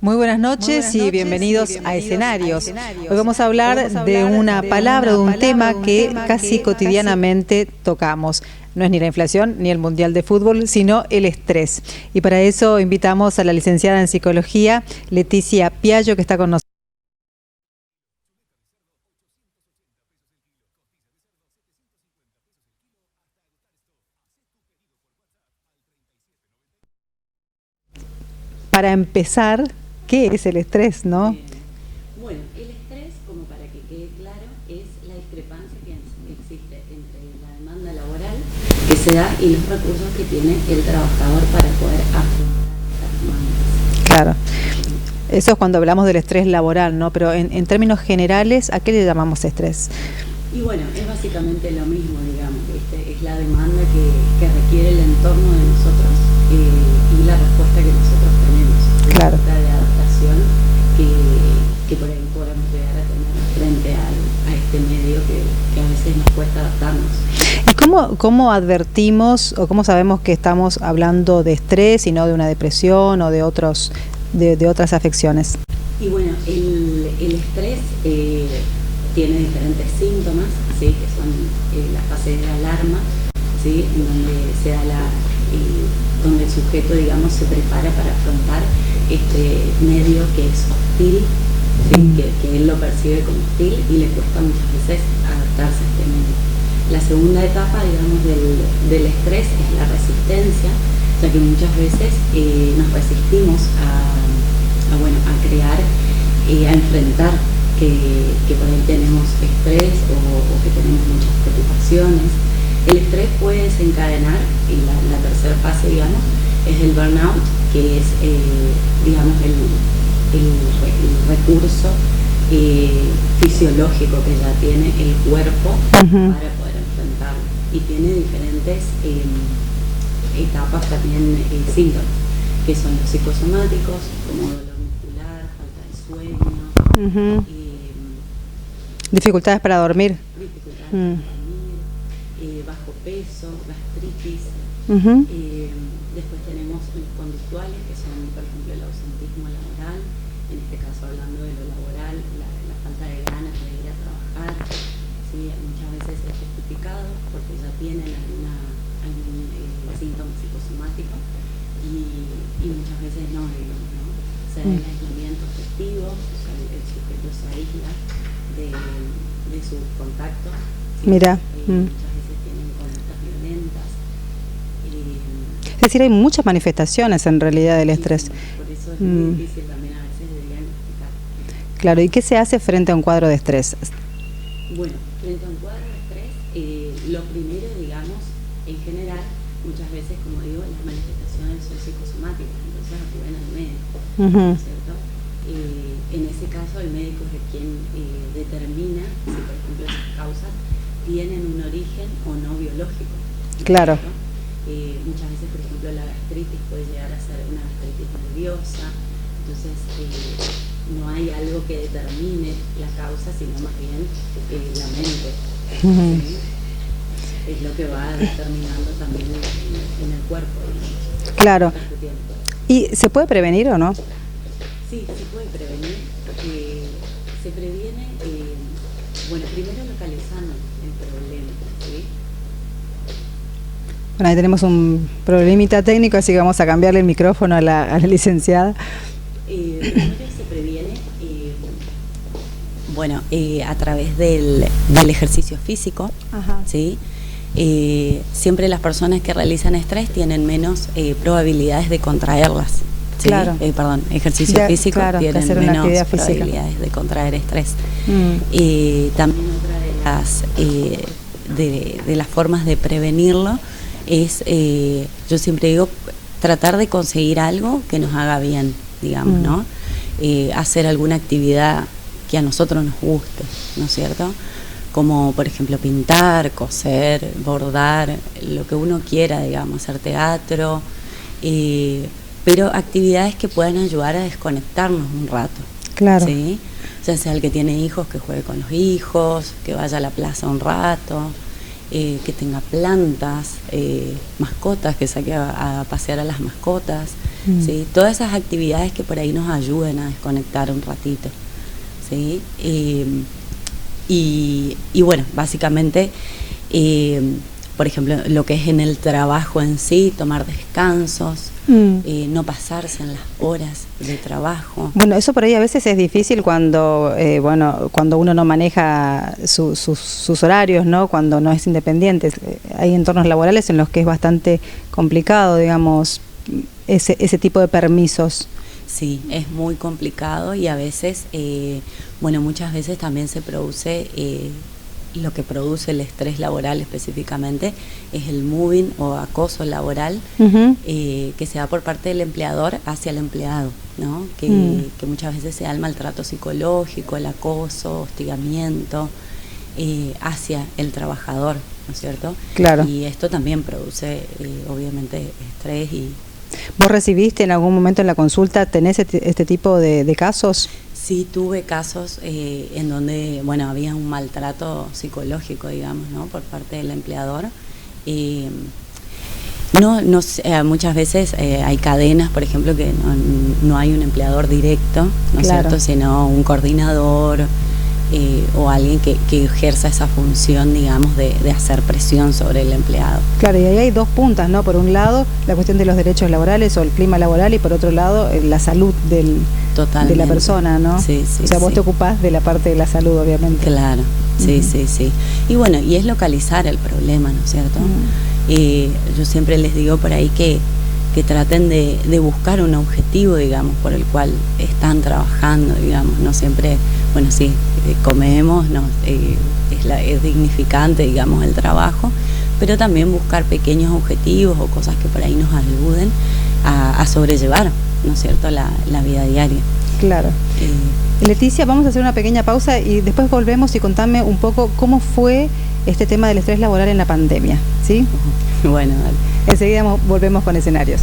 Muy buenas noches y bienvenidos a Escenarios. Hoy vamos a hablar de una palabra, de un tema que casi cotidianamente tocamos. No es ni la inflación ni el Mundial de Fútbol, sino el estrés. Y para eso invitamos a la licenciada en Psicología, Leticia Piaggio, que está con nosotros. Para empezar, ¿qué es el estrés, no? Bueno, el estrés, como para que quede claro, es la discrepancia que existe entre la demanda laboral que se da y los recursos que tiene el trabajador para poder afrontar estas demandas. Claro. Eso es cuando hablamos del estrés laboral, ¿no? Pero en términos generales, ¿a qué le llamamos estrés? Y bueno, es básicamente lo mismo, digamos, ¿viste? Es la demanda que requiere el entorno de nosotros y la respuesta que nosotros tenemos. Claro. La de adaptación que por ahí podemos llegar a tener frente a este medio que a veces nos cuesta adaptarnos. ¿Y cómo advertimos o cómo sabemos que estamos hablando de estrés y no de una depresión o de otras afecciones? Y bueno, el estrés tiene diferentes síntomas, ¿sí? Que son la fase de alarma, ¿sí? En donde se da donde el sujeto, digamos, se prepara para afrontar este medio que es hostil, ¿sí? Que él lo percibe como hostil y le cuesta muchas veces adaptarse a este medio. La segunda etapa, digamos, del estrés es la resistencia, o sea que muchas veces nos resistimos a crear, a enfrentar que por ahí tenemos estrés o que tenemos muchas preocupaciones. El estrés puede desencadenar, y la tercera fase, digamos, es el burnout, que es, digamos, el recurso fisiológico que ya tiene el cuerpo para poder enfrentarlo. Y tiene diferentes etapas también, síntomas, que son los psicosomáticos, como dolor muscular, falta de sueño, dificultades para dormir. Dificultades para dormir, bajo peso, gastritis. Después tenemos los conductuales, que son, por ejemplo, el ausentismo laboral, en este caso hablando de lo laboral, la falta de ganas de ir a trabajar, ¿sí? Muchas veces es justificado porque ya tienen algún síntoma psicosomático y muchas veces no, digamos, ¿no? O sea, el aislamiento afectivo, o sea, el sujeto se aísla de sus contactos. ¿Sí? Mira. Muchas veces tienen conductas violentas. Es decir, hay muchas manifestaciones en realidad del estrés. Por eso es muy difícil también a veces de diagnosticar. Claro, ¿y qué se hace frente a un cuadro de estrés? Bueno, frente a un cuadro de estrés, lo primero, digamos, en general, muchas veces, como digo, las manifestaciones son psicosomáticas, entonces acuden al médico, ¿no es cierto? En ese caso, el médico es quien determina si, por ejemplo, esas causas tienen un origen o no biológico. ¿No? Claro. Muchas veces, por ejemplo, la gastritis puede llegar a ser una gastritis nerviosa, entonces no hay algo que determine la causa, sino más bien la mente. ¿Sí? Es lo que va determinando también en el cuerpo. Digamos. Claro. ¿Y se puede prevenir o no? Sí, se puede prevenir. Se previene, bueno, primero localizando el problema, ¿sí? Bueno, ahí tenemos un problemita técnico, así que vamos a cambiarle el micrófono a la licenciada. Primero se previene, bueno, a través del ejercicio físico, ¿sí? Siempre las personas que realizan estrés tienen menos probabilidades de contraerlas. ¿Sí? Claro. Ejercicio físico, claro, tienen menos probabilidades de contraer estrés. También otra de las formas de prevenirlo es, yo siempre digo, tratar de conseguir algo que nos haga bien, digamos, ¿no? Hacer alguna actividad que a nosotros nos guste, ¿no es cierto? Como, por ejemplo, pintar, coser, bordar, lo que uno quiera, digamos, hacer teatro, pero actividades que puedan ayudar a desconectarnos un rato. Claro. ¿Sí? Ya sea el que tiene hijos, que juegue con los hijos, que vaya a la plaza un rato, que tenga plantas, mascotas, que saque a pasear a las mascotas. ¿sí? Todas esas actividades que por ahí nos ayuden a desconectar un ratito, ¿sí? Y bueno, básicamente, por ejemplo, lo que es en el trabajo en sí, tomar descansos, no pasarse en las horas de trabajo. Bueno, eso por ahí a veces es difícil cuando cuando uno no maneja sus horarios, ¿no? Cuando no es independiente. Hay entornos laborales en los que es bastante complicado, digamos, ese tipo de permisos. Sí, es muy complicado y a veces, muchas veces también se produce, lo que produce el estrés laboral específicamente, es el moving o acoso laboral, que se da por parte del empleador hacia el empleado, ¿no? Que muchas veces se da el maltrato psicológico, el acoso, hostigamiento hacia el trabajador, ¿no es cierto? Claro. Y esto también produce, obviamente, estrés y... ¿Vos recibiste en algún momento en la consulta, tenés este tipo de casos? Sí, tuve casos en donde, había un maltrato psicológico, digamos, ¿no? Por parte del empleador. Muchas veces hay cadenas, por ejemplo, que no hay un empleador directo, ¿no es cierto? Sino un coordinador o alguien que ejerza esa función, digamos, de hacer presión sobre el empleado. Claro, y ahí hay dos puntas, ¿no? Por un lado, la cuestión de los derechos laborales o el clima laboral, y por otro lado, la salud de la persona, ¿no? Sí, sí. O sea, vos te ocupás de la parte de la salud, obviamente. Claro, sí, sí. Y bueno, y es localizar el problema, ¿no es cierto? Yo siempre les digo por ahí que traten de buscar un objetivo, digamos, por el cual están trabajando, digamos, no siempre, comemos, es dignificante, digamos, el trabajo, pero también buscar pequeños objetivos o cosas que por ahí nos ayuden a sobrellevar, ¿no es cierto?, la vida diaria. Claro. Leticia, vamos a hacer una pequeña pausa y después volvemos y contame un poco cómo fue este tema del estrés laboral en la pandemia, ¿sí? Bueno, dale. Enseguida volvemos con escenarios.